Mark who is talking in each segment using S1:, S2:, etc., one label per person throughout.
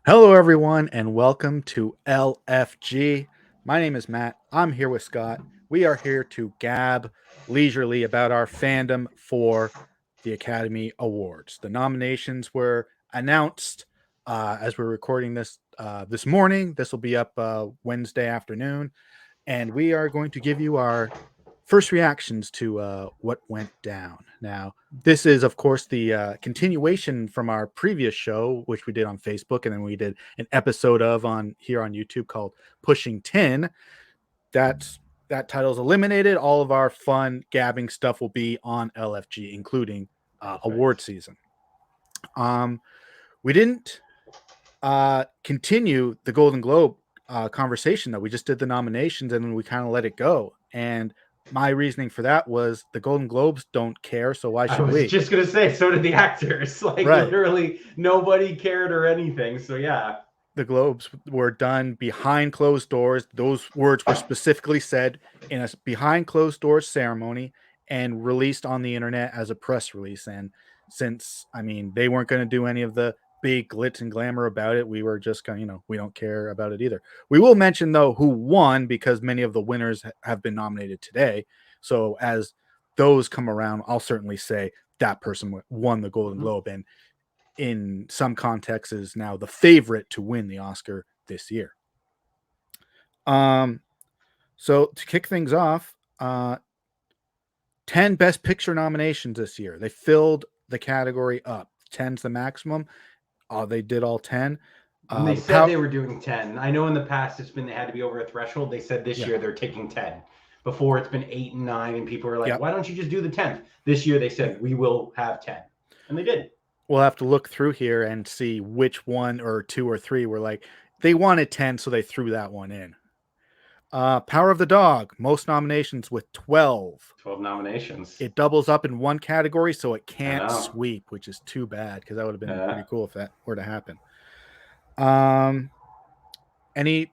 S1: Hello, everyone, and welcome to LFG. My name is Matt. I'm here with Scott. We are here to gab leisurely about our fandom for the Academy Awards. The nominations were announced as we're recording this morning. This will be up Wednesday afternoon, and we are going to give you our first reactions to what went down. Now, this is, of course, the continuation from our previous show, which we did on Facebook, and then we did an episode of on here on YouTube called Pushing 10. That title's eliminated. All of our fun gabbing stuff will be on LFG, including award season. We didn't continue the Golden Globe conversation, though. We just did the nominations and then we kind of let it go. And my reasoning for that was the Golden Globes don't care, so why should we?
S2: I was just gonna say, so did the actors. Literally nobody cared or anything. So yeah,
S1: the Globes were done behind closed doors. Those words were specifically said in a behind closed doors ceremony and released on the internet as a press release. And since they weren't going to do any of the big glitz and glamour about it, we were just kind of, we don't care about it either. We will mention though who won, because many of the winners have been nominated today. So as those come around, I'll certainly say that person won the Golden Globe, and in some contexts is now the favorite to win the Oscar this year. So to kick things off, 10 Best Picture nominations this year. They filled the category up. 10's the maximum. They did all 10.
S2: And they said they were doing 10. I know in the past it's been they had to be over a threshold. They said this year they're taking 10. Before it's been 8 and 9, and people are like, why don't you just do the 10th? This year they said we will have 10. And they did.
S1: We'll have to look through here and see which one or 2 or 3 were like, they wanted 10, so they threw that one in. Power of the Dog, most nominations with 12.
S2: 12 nominations.
S1: It doubles up in one category, so it can't sweep, which is too bad, because that would have been pretty cool if that were to happen. Any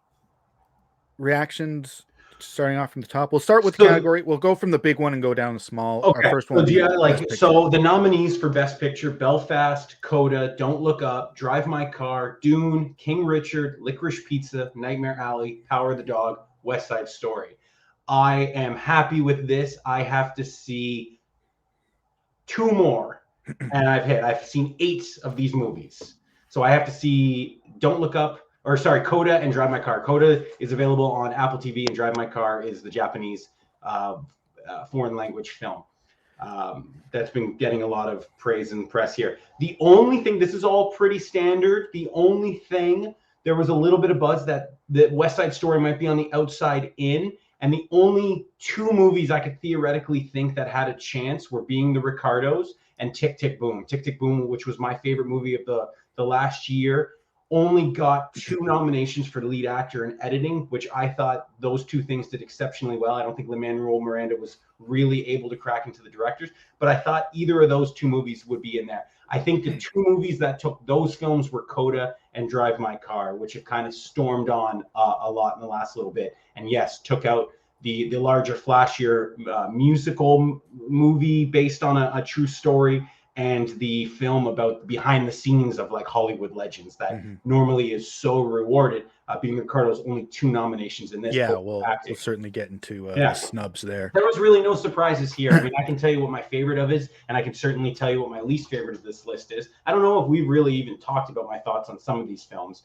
S1: reactions starting off from the top? We'll start with category. We'll go from the big one and go down to small.
S2: Okay.
S1: Our first one.
S2: So the nominees for Best Picture: Belfast, Coda, Don't Look Up, Drive My Car, Dune, King Richard, Licorice Pizza, Nightmare Alley, Power of the Dog, West Side Story. I am happy with this. I have to see 2 more, and I've seen 8 of these movies. So I have to see Don't Look Up, Coda and Drive My Car. Coda is available on Apple TV, and Drive My Car is the Japanese foreign language film that's been getting a lot of praise and press here. The only thing, this is all pretty standard. The only thing, there was a little bit of buzz that West Side Story might be on the outside in, and the only 2 movies I could theoretically think that had a chance were Being the Ricardos and Tick, Tick, Boom. Tick, Tick, Boom, which was my favorite movie of the last year, only got 2 nominations for lead actor and editing, which I thought those 2 things did exceptionally well. I don't think Lin-Manuel Miranda was really able to crack into the directors, but I thought either of those 2 movies would be in there. I think the 2 movies that took those films were Coda and Drive My Car, which have kind of stormed on a lot in the last little bit. And yes, took out the larger, flashier musical movie based on a true story, and the film about behind the scenes of like Hollywood legends that normally is so rewarded. Being Ricardo's only 2 nominations in this.
S1: Yeah, we'll certainly get into snubs there.
S2: There was really no surprises here. I mean, I can tell you what my favorite of is, and I can certainly tell you what my least favorite of this list is. I don't know if we've really even talked about my thoughts on some of these films.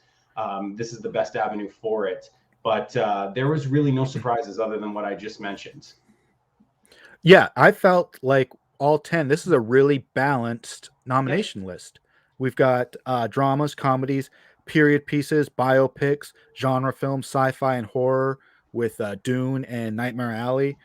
S2: This is the best avenue for it. But there was really no surprises other than what I just mentioned.
S1: Yeah, I felt like all 10, this is a really balanced nomination list. We've got dramas, comedies, period pieces, biopics, genre films, sci-fi and horror with Dune and Nightmare Alley,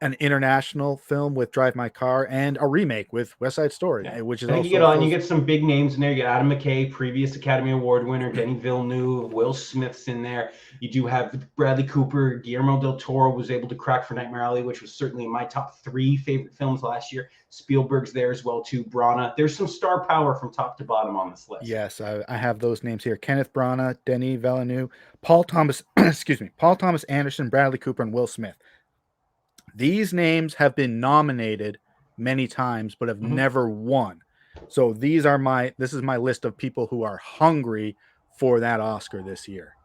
S1: an international film with Drive My Car, and a remake with West Side Story, which is also
S2: you get some big names in there. You got Adam McKay, previous Academy Award winner, Denis Villeneuve, Will Smith's in there. You do have Bradley Cooper, Guillermo del Toro was able to crack for Nightmare Alley, which was certainly my top 3 favorite films last year. Spielberg's there as well too. Branagh. There's some star power from top to bottom on this list.
S1: Yes, I have those names here: Kenneth Branagh, Denis Villeneuve, Paul Thomas Anderson, Bradley Cooper, and Will Smith. These names have been nominated many times, but have never won. So this is my list of people who are hungry for that Oscar this year.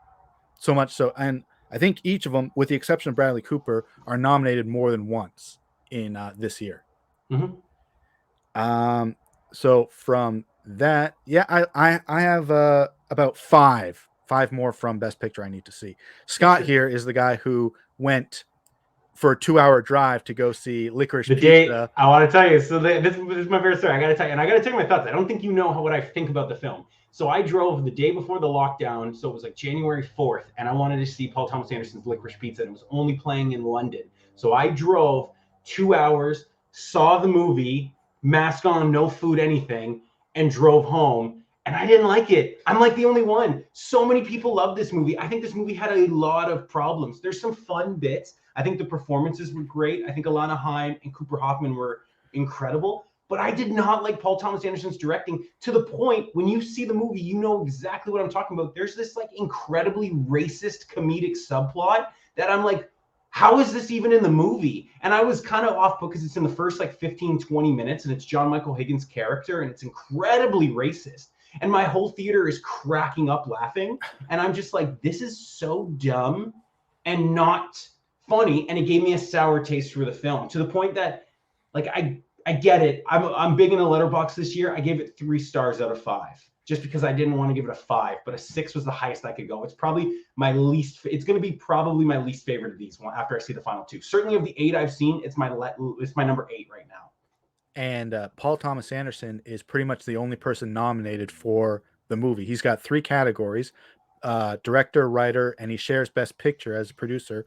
S1: So much so, and I think each of them, with the exception of Bradley Cooper, are nominated more than once in this year.
S2: Mm-hmm.
S1: So from that, yeah, I have about five more from Best Picture I need to see. Scott here is the guy who went for a 2-hour drive to go see Licorice
S2: The day
S1: Pizza.
S2: I want to tell you, so this is my favorite story. I got to tell you, and I got to tell you my thoughts. I don't think you know what I think about the film. So I drove the day before the lockdown, so it was like January 4th, and I wanted to see Paul Thomas Anderson's Licorice Pizza, and it was only playing in London. So I drove 2 hours, saw the movie, mask on, no food, anything, and drove home. And I didn't like it. I'm like the only one. So many people love this movie. I think this movie had a lot of problems. There's some fun bits. I think the performances were great. I think Alana Haim and Cooper Hoffman were incredible. But I did not like Paul Thomas Anderson's directing, to the point when you see the movie, you know exactly what I'm talking about. There's this like incredibly racist comedic subplot that I'm like, how is this even in the movie? And I was kind of off because it's in the first like 15, 20 minutes, and it's John Michael Higgins' character, and it's incredibly racist. And my whole theater is cracking up laughing. And I'm just like, this is so dumb and not funny. And it gave me a sour taste for the film, to the point that, like, I get it. I'm big in the letterbox this year. I gave it 3 stars out of 5, just because I didn't want to give it a 5, but a 6 was the highest I could go. It's probably my least. It's going to be probably my least favorite of these one after I see the final 2. Certainly of the 8 I've seen, it's my number 8 right now.
S1: And Paul Thomas Anderson is pretty much the only person nominated for the movie. He's got 3 categories: director, writer, and he shares Best Picture as a producer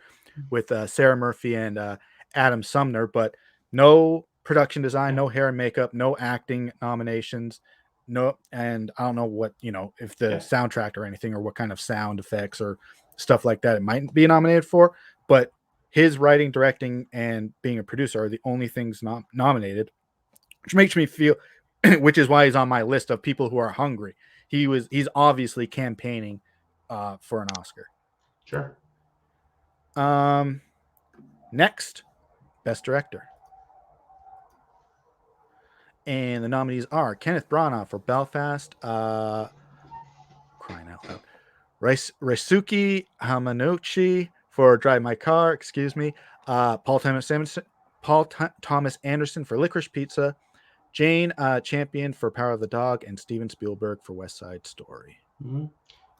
S1: with Sarah Murphy and Adam Sumner. But no production design, no hair and makeup, no acting nominations, no. And I don't know what, if the soundtrack or anything, or what kind of sound effects or stuff like that it might be nominated for. But his writing, directing, and being a producer are the only things nominated, which makes me feel, which is why he's on my list of people who are hungry. He's obviously campaigning for an Oscar.
S2: Sure.
S1: Next, Best Director. And the nominees are Kenneth Branagh for Belfast, crying out loud, Ryusuke Hamaguchi for Drive My Car, Paul Thomas Anderson for Licorice Pizza, Jane Champion for Power of the Dog, and Steven Spielberg for West Side Story.
S2: Mm-hmm.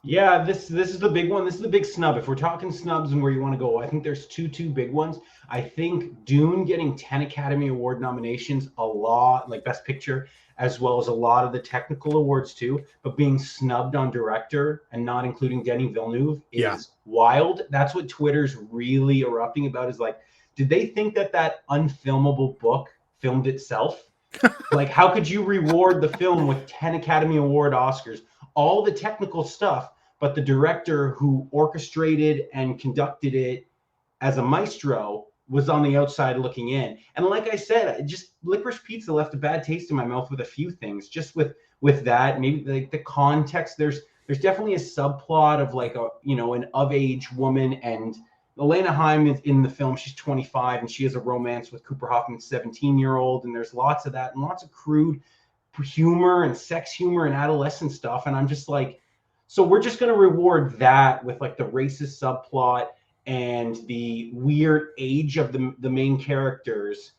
S2: Yeah, this is the big one. This is the big snub. If we're talking snubs and where you want to go, I think there's two big ones. I think Dune getting 10 Academy Award nominations, a lot, like Best Picture, as well as a lot of the technical awards too, but being snubbed on director and not including Denis Villeneuve is wild. That's what Twitter's really erupting about, is like, did they think that unfilmable book filmed itself? Like, how could you reward the film with 10 Academy Award Oscars? All the technical stuff, but the director who orchestrated and conducted it as a maestro was on the outside looking in. And like I said, just Licorice Pizza left a bad taste in my mouth with a few things. Just with that, maybe like the context. There's definitely a subplot of like an of age woman, and Alana Haim is in the film. She's 25 and she has a romance with Cooper Hoffman's 17-year-old, and there's lots of that and lots of crude humor and sex humor and adolescent stuff. And I'm just like, so we're just going to reward that with like the racist subplot and the weird age of the main characters,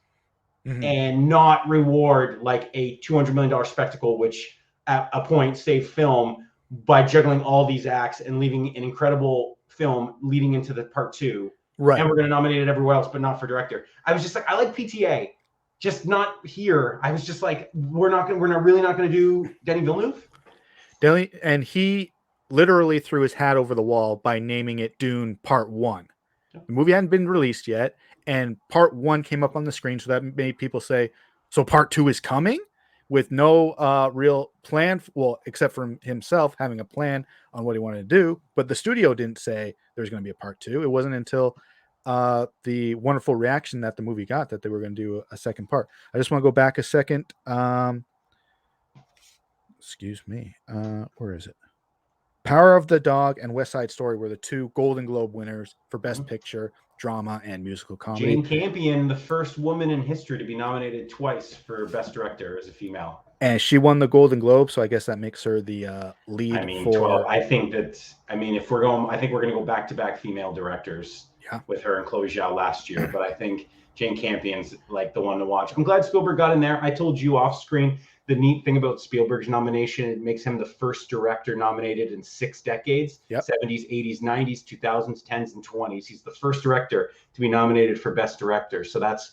S2: and not reward like a $200 million spectacle, which at a point saved film by juggling all these acts and leaving an incredible film leading into the part 2.
S1: Right.
S2: And we're going to nominate it everywhere else, but not for director. I was just like, I like PTA. Just not here. I was just like, we're not really not going to do Denis Villeneuve.
S1: And he literally threw his hat over the wall by naming it Dune Part 1. The movie hadn't been released yet, and Part 1 came up on the screen, so that made people say, so Part 2 is coming? With no real plan, except for himself having a plan on what he wanted to do. But the studio didn't say there's going to be a Part 2. It wasn't until the wonderful reaction that the movie got that they were going to do a second part. I just want to go back a second. Excuse me. Where is it? Power of the Dog and West Side Story were the 2 Golden Globe winners for Best Picture. drama and musical comedy.
S2: Jane Campion, the first woman in history to be nominated twice for Best Director as a female.
S1: And she won the Golden Globe, so I guess that makes her the lead
S2: I mean,
S1: for...
S2: 12. I think if we're going, I think we're going to go back-to-back female directors with her and Chloe Zhao last year. But I think Jane Campion's like the one to watch. I'm glad Spielberg got in there. I told you off screen, the neat thing about Spielberg's nomination, it makes him the first director nominated in 6 decades, 70s, 80s, 90s, 2000s, 10s, and 20s. He's the first director to be nominated for Best Director. So that's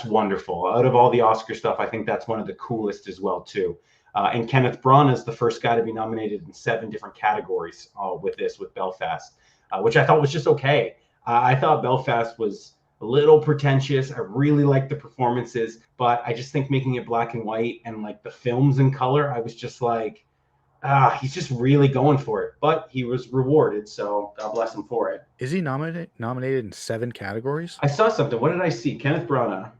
S2: wonderful. Out of all the Oscar stuff, I think that's one of the coolest as well, too. And Kenneth Branagh is the first guy to be nominated in 7 different categories with Belfast, which I thought was just okay. I thought Belfast was a little pretentious. I really liked the performances, but I just think making it black and white and like the films in color, I was just like, he's just really going for it. But he was rewarded, so God bless him for it.
S1: Is he nominated in 7 categories?
S2: I saw something. What did I see? Kenneth Branagh,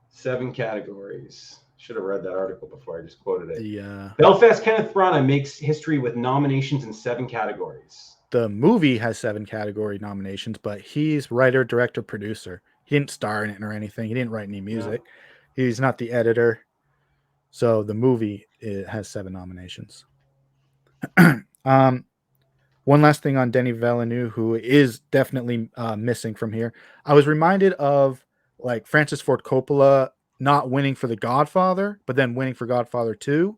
S2: 7 categories. Should have read that article before I just quoted it. Belfast, Kenneth Branagh makes history with nominations in 7 categories.
S1: The movie has 7 category nominations, but he's writer, director, producer. He didn't star in it or anything. He didn't write any music. Yeah. He's not the editor. So the movie has 7 nominations. One last thing on Denis Villeneuve, who is definitely missing from here. I was reminded of like Francis Ford Coppola not winning for The Godfather, but then winning for Godfather 2.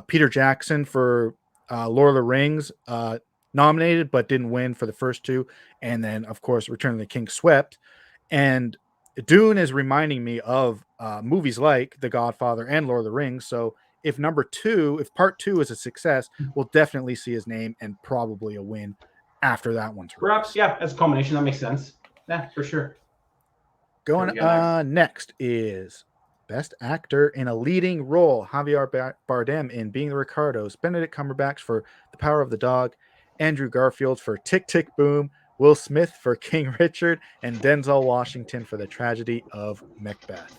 S1: Peter Jackson for Lord of the Rings, nominated but didn't win for the first 2, and then of course Return of the King swept. And Dune is reminding me of movies like The Godfather and Lord of the Rings. So if part 2 is a success, we'll definitely see his name and probably a win after that one's released.
S2: Perhaps, yeah, as a culmination, that makes sense. Yeah, for sure.
S1: Going next is Best Actor in a Leading Role. Javier Bardem in Being the Ricardos, Benedict Cumberbatch for The Power of the Dog, Andrew Garfield for Tick, Tick, Boom, Will Smith for King Richard, and Denzel Washington for The Tragedy of Macbeth.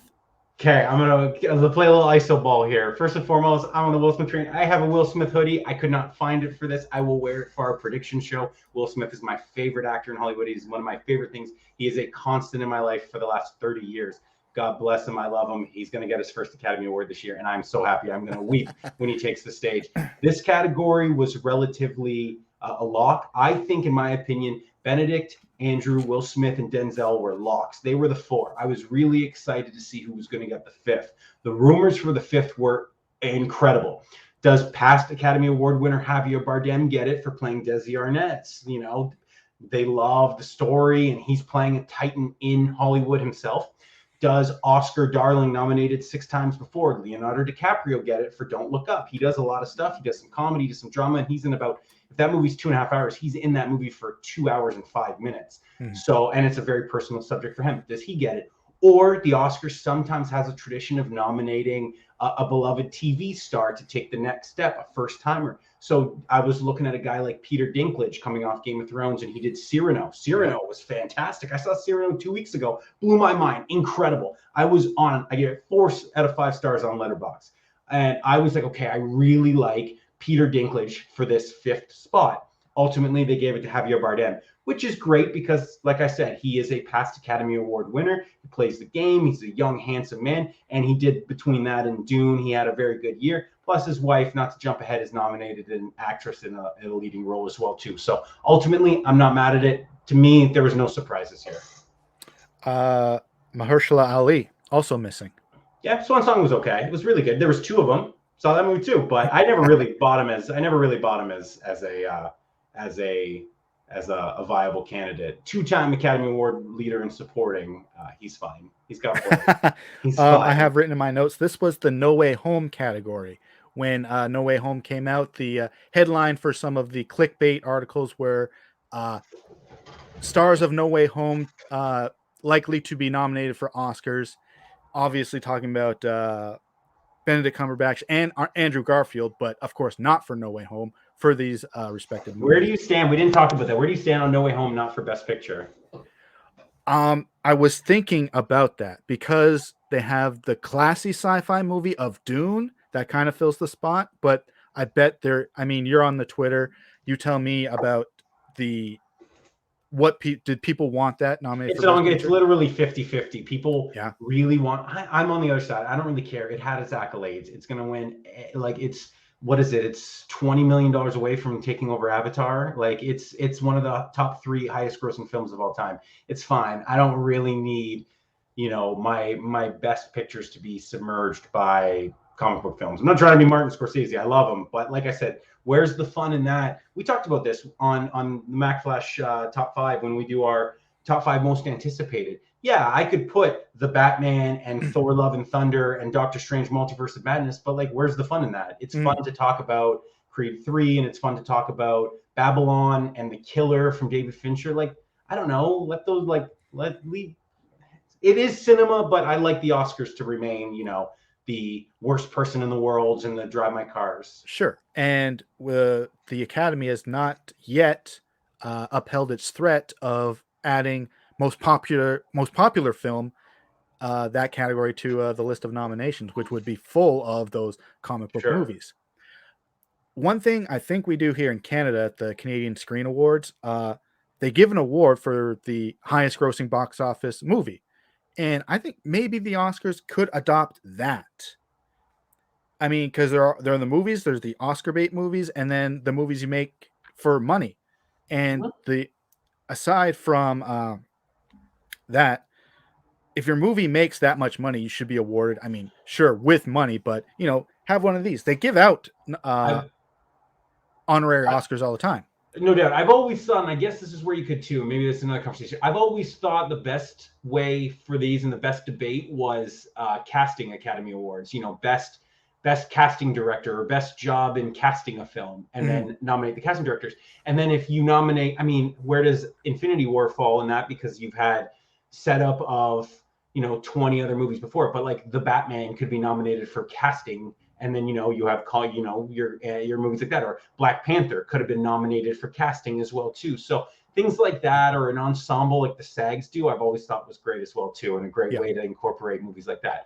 S2: Okay, I'm going to play a little iso ball here. First and foremost, I'm on the Will Smith train. I have a Will Smith hoodie. I could not find it for this. I will wear it for our prediction show. Will Smith is my favorite actor in Hollywood. He's one of my favorite things. He is a constant in my life for the last 30 years. God bless him. I love him. He's going to get his first Academy Award this year, and I'm so happy. I'm going to weep when he takes the stage. This category was relatively a lock. I think, in my opinion, Benedict, Andrew, Will Smith, and Denzel were locks. They were the 4. I was really excited to see who was going to get the 5th. The rumors for the 5th were incredible. Does past Academy Award winner Javier Bardem get it for playing Desi Arnaz? You know, they love the story, and he's playing a titan in Hollywood himself. Does Oscar darling, nominated 6 times before, Leonardo DiCaprio, get it for Don't Look Up? He does a lot of stuff. He does some comedy, does some drama, and he's in about, if that movie's 2.5 hours, he's in that movie for 2 hours and 5 minutes. So, and it's a very personal subject for him. Does he get it? Or the Oscars sometimes has a tradition of nominating a beloved TV star to take the next step, a first timer. So I was looking at a guy like Peter Dinklage coming off Game of Thrones, and he did Cyrano. Cyrano was fantastic. I saw Cyrano 2 weeks ago. Blew my mind. Incredible. I gave it 4 out of 5 stars on Letterboxd. And I was like, okay, I really like Peter Dinklage for this 5th spot. Ultimately, they gave it to Javier Bardem, which is great because, like I said, he is a past Academy Award winner. He plays the game. He's a young, handsome man. And he did, between that and Dune, he had a very good year. Plus, his wife, not to jump ahead, is nominated an actress in a leading role as well, too. So, ultimately, I'm not mad at it. To me, there was no surprises here.
S1: Mahershala Ali, also missing.
S2: Yeah, Swan Song was okay. It was really good. There was 2 of them. Saw that movie, too. But I never really bought him as a viable candidate. 2-time Academy Award leader in supporting. He's fine. He's got he's fine.
S1: I have written in my notes, this was the No Way Home category. When No Way Home came out, the headline for some of the clickbait articles were stars of No Way Home likely to be nominated for Oscars. Obviously talking about Benedict Cumberbatch and Andrew Garfield, but of course not for No Way Home, for these respective movies.
S2: Where do you stand? We didn't talk about that. Where do you stand on No Way Home, not for Best Picture?
S1: I was thinking about that because they have the classy sci-fi movie of Dune that kind of fills the spot, but I bet you're on the Twitter. You tell me about the did people want that nominated
S2: It's
S1: for Best
S2: it's
S1: Picture?
S2: literally 50-50. People
S1: Yeah.
S2: really want. I'm on the other side. I don't really care. It had its accolades. It's gonna win. Like it's what is it? It's $20 million away from taking over Avatar. Like it's one of the top 3 highest grossing films of all time. It's fine. I don't really need, my best pictures to be submerged by comic book films. I'm not trying to be Martin Scorsese. I love him, but like I said, where's the fun in that? We talked about this on the Mack Flash top 5 when we do our top 5 most anticipated. Yeah, I could put the Batman and Thor: Love and Thunder and Doctor Strange: Multiverse of Madness, but like, where's the fun in that? It's fun to talk about Creed 3, and it's fun to talk about Babylon and The Killer from David Fincher. Like, I don't know, let those leave. It is cinema, but I like the Oscars to remain, the worst person in the world and the drive my cars.
S1: Sure. And the Academy has not yet upheld its threat of adding most popular film, that category, to the list of nominations, which would be full of those comic book movies. One thing I think we do here in Canada at the Canadian Screen Awards, they give an award for the highest grossing box office movie. And I think maybe the Oscars could adopt that. I mean, because there are the movies, there's the Oscar bait movies, and then the movies you make for money. And aside from that, if your movie makes that much money, you should be awarded. I mean, sure, with money, but have one of these. They give out honorary Oscars all the time.
S2: No doubt. I've always thought, and I guess this is where you could too, maybe this is another conversation. I've always thought the best way for these and the best debate was casting Academy Awards, best casting director or best job in casting a film, and then nominate the casting directors. And then if you nominate, I mean, where does Infinity War fall in that? Because you've had setup of, 20 other movies before, but like the Batman could be nominated for casting. And then, you have your movies like that, or Black Panther could have been nominated for casting as well, too. So things like that, or an ensemble like the SAGs do, I've always thought was great as well, too, and a great way to incorporate movies like that.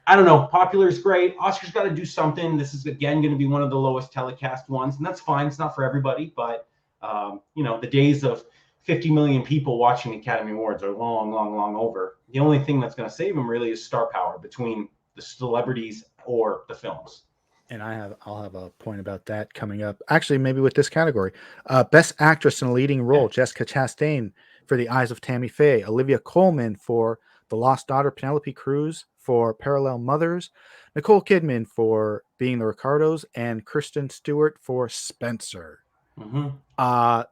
S2: I don't know. Popular is great. Oscars got to do something. This is, again, going to be one of the lowest telecast ones, and that's fine. It's not for everybody, but, the days of 50 million people watching the Academy Awards are long, long, long over. The only thing that's going to save them really is star power between the celebrities or the films.
S1: And I'll have a point about that coming up. Actually, maybe with this category. Best Actress in a Leading Role, Jessica Chastain for The Eyes of Tammy Faye, Olivia Colman for The Lost Daughter, Penelope Cruz for Parallel Mothers, Nicole Kidman for Being the Ricardos, and Kristen Stewart for Spencer.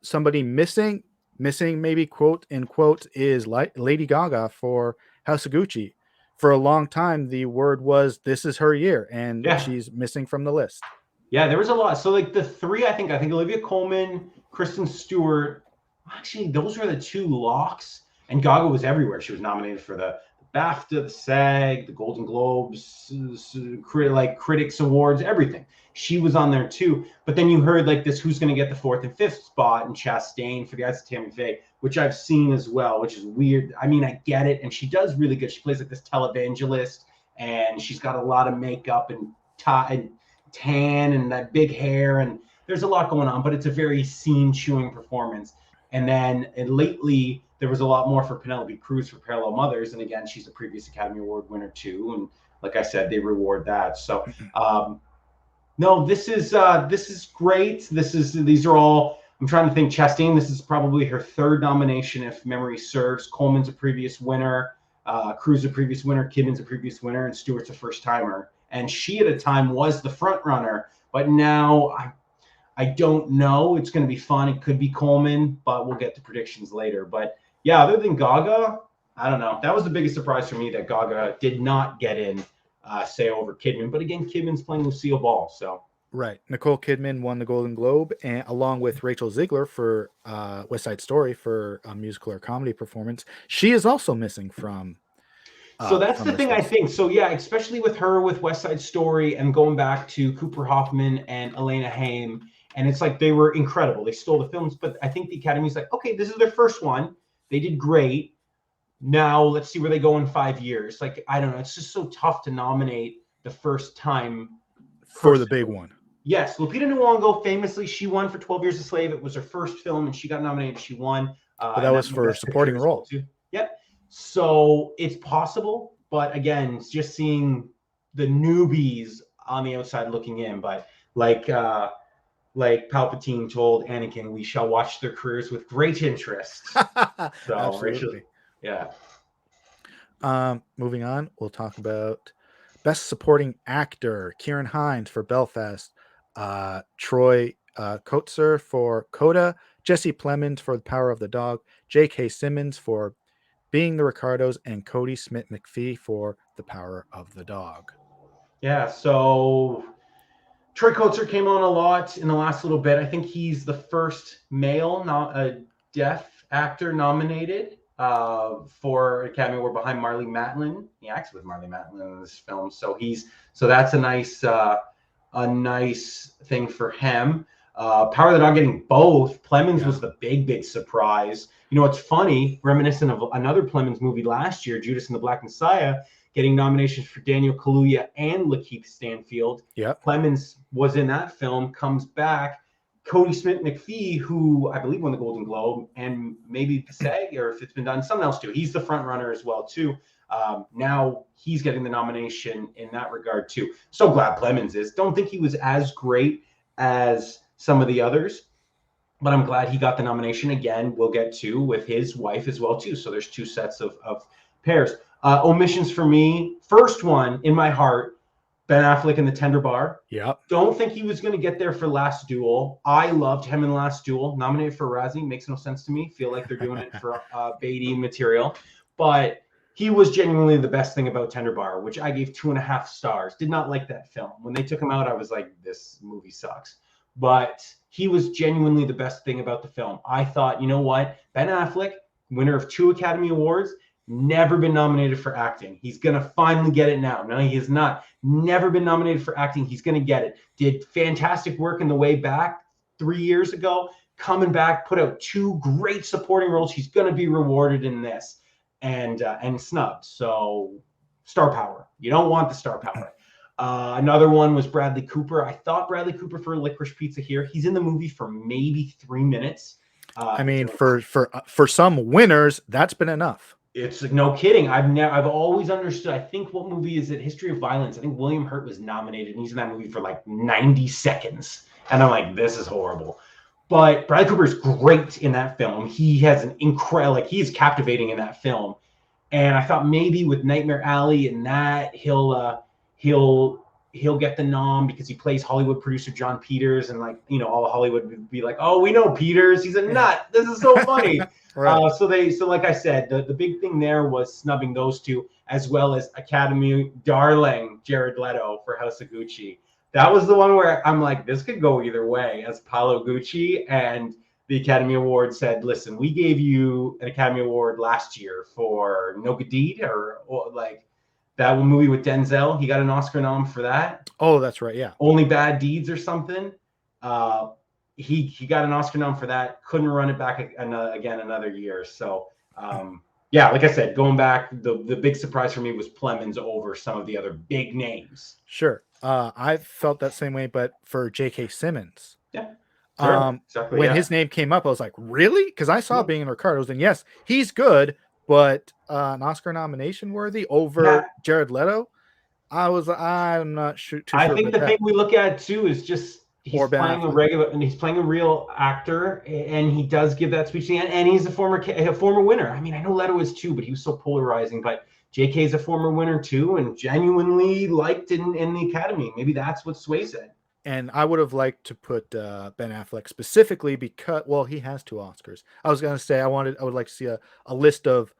S1: Somebody missing maybe, quote unquote, is Lady Gaga for House of Gucci. For a long time, the word was this is her year, and she's missing from the list.
S2: Yeah, there was a lot. So like the 3, I think Olivia Colman, Kristen Stewart, actually those were the 2 locks. And Gaga was everywhere. She was nominated for the BAFTA, the SAG, the Golden Globes, Critics Awards, everything. She was on there too. But then you heard like this, who's going to get the 4th and 5th spot, and Chastain for The Eyes of Tammy Faye, which I've seen as well, which is weird. I mean, I get it. And she does really good. She plays like this televangelist, and she's got a lot of makeup and tan and that big hair. And there's a lot going on, but it's a very scene-chewing performance. And then lately, there was a lot more for Penelope Cruz for Parallel Mothers. And again, she's a previous Academy Award winner too. And like I said, they reward that. So, no, this is great. These are all, I'm trying to think. Chastain, this is probably her 3rd nomination, if memory serves. Coleman's a previous winner. Cruz a previous winner. Kidman's a previous winner. And Stewart's a first timer. And she at a time was the front runner. But now I don't know. It's going to be fun. It could be Coleman, but we'll get to predictions later. But yeah, other than Gaga, I don't know. That was the biggest surprise for me, that Gaga did not get in, say, over Kidman. But again, Kidman's playing Lucille Ball, so.
S1: Right. Nicole Kidman won the Golden Globe, and along with Rachel Ziegler for West Side Story for a musical or comedy performance. She is also missing from.
S2: So that's the thing, I think. So yeah, especially with her with West Side Story and going back to Cooper Hoffman and Elena Haim. And it's like they were incredible. They stole the films, but I think the Academy's like, okay, this is their first one. They did great. Now let's see where they go in 5 years. Like, I don't know. It's just so tough to nominate the first time.
S1: For the big one.
S2: Yes. Lupita Nyong'o, famously, she won for 12 Years a Slave. It was her first film, and she got nominated. She won.
S1: But that
S2: and
S1: was
S2: that's
S1: for
S2: Best Picture
S1: supporting
S2: as well
S1: role.
S2: too. Yep. So it's possible, but again, just seeing the newbies on the outside looking in. But like Palpatine told Anakin, we shall watch their careers with great interest. So
S1: Absolutely.
S2: yeah.
S1: Moving on, we'll talk about Best Supporting Actor: Kieran Hines for Belfast, Troy Kotsur for Coda, Jesse Plemons for The Power of the Dog, J.K. Simmons for Being the Ricardos, and Cody Smith-McPhee for The Power of the Dog.
S2: Yeah, so Troy Kotsur came on a lot in the last little bit. I think he's the first male, not a deaf actor nominated for Academy Award behind Marlee Matlin. He acts with Marlee Matlin in this film, so that's a nice thing for him. Power of the Dog getting both. Plemons was the big surprise. You know, it's funny, reminiscent of another Plemons movie last year, Judas and the Black Messiah, getting nominations for Daniel Kaluuya and Lakeith Stanfield.
S1: Yep.
S2: Plemons was in that film, comes back. Cody Smith-McPhee, who I believe won the Golden Globe, and maybe the SAG, or if it's been done, someone else too. He's the front runner as well too. Now he's getting the nomination in that regard too. So glad Plemons is. Don't think he was as great as some of the others, but I'm glad he got the nomination. Again, we'll get to with his wife as well too. So there's two sets of pairs. Omissions for me. First one in my heart, Ben Affleck in The Tender Bar.
S1: Yep.
S2: Don't think he was going to get there for Last Duel. I loved him in Last Duel. Nominated for Razzie makes no sense to me. Feel like they're doing it for Beatty material. But he was genuinely the best thing about Tender Bar, which I gave 2.5 stars. Did not like that film. When they took him out, I was like, this movie sucks. But he was genuinely the best thing about the film. I thought, you know what? Ben Affleck, winner of 2 Academy Awards, never been nominated for acting. He's going to finally get it now. No, he has not. Never been nominated for acting. He's going to get it. Did fantastic work in The Way Back 3 years ago. Coming back, put out 2 great supporting roles. He's going to be rewarded in this and snubbed. So star power. You don't want the star power. Another one was Bradley Cooper. I thought Bradley Cooper for Licorice Pizza here. He's in the movie for maybe 3 minutes.
S1: I mean, for some winners, that's been enough.
S2: It's no kidding. I've always understood. I think what movie is it? History of Violence. I think William Hurt was nominated, and he's in that movie for like 90 seconds. And I'm like, this is horrible. But Bradley Cooper is great in that film. He has an incredible, he's captivating in that film. And I thought maybe with Nightmare Alley and that he'll get the nom because he plays Hollywood producer John Peters, and all of Hollywood would be like, oh, we know Peters. He's a nut. This is so funny. Right. So like I said, the big thing there was snubbing those two, as well as Academy darling Jared Leto for House of Gucci. That was the one where I'm like, this could go either way, as Paolo Gucci, and the Academy Award said, listen, we gave you an Academy Award last year for No Good Deed, or like that movie with Denzel. He got an Oscar nom for that.
S1: Oh, that's right. Yeah.
S2: Only Bad Deeds or something. He got an Oscar nom for that. Couldn't run it back again another year. So yeah, like I said, going back, the big surprise for me was Plemons over some of the other big names.
S1: Sure. I felt that same way, but for J.K. Simmons.
S2: Yeah. Sure. Exactly,
S1: when his name came up, I was like, really? Because I saw Being in Ricardos, and yes, he's good, but an Oscar nomination worthy over Jared Leto? I'm not too sure.
S2: I think the thing we look at too is just he's playing a real actor, and he does give that speech at the end, and he's a former winner. I mean, I know Leto is too, but he was so polarizing. But JK is a former winner too, and genuinely liked in the Academy. Maybe that's what sways it.
S1: And I would have liked to put Ben Affleck specifically because, well, he has 2 Oscars. I was going to say I would like to see a list of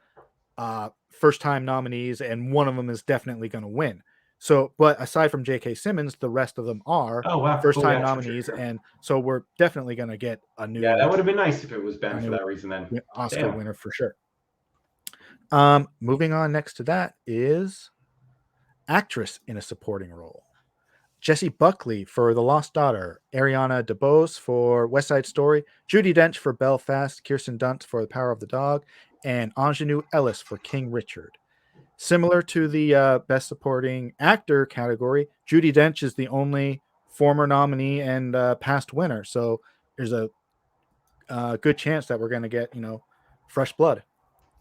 S1: first-time nominees, and one of them is definitely going to win. So, but aside from J.K. Simmons, the rest of them are first-time nominees, sure. And so we're definitely going to get a new.
S2: Yeah, that would have been nice if it was Ben for that reason. Then
S1: Oscar winner for sure. Moving on, next to that is actress in a supporting role. Jessie Buckley for The Lost Daughter, Ariana DeBose for West Side Story, Judi Dench for Belfast, Kirsten Dunst for The Power of the Dog, and Ingenue Ellis for King Richard. Similar to the Best Supporting Actor category, Judi Dench is the only former nominee and past winner. So there's a good chance that we're going to get, fresh blood.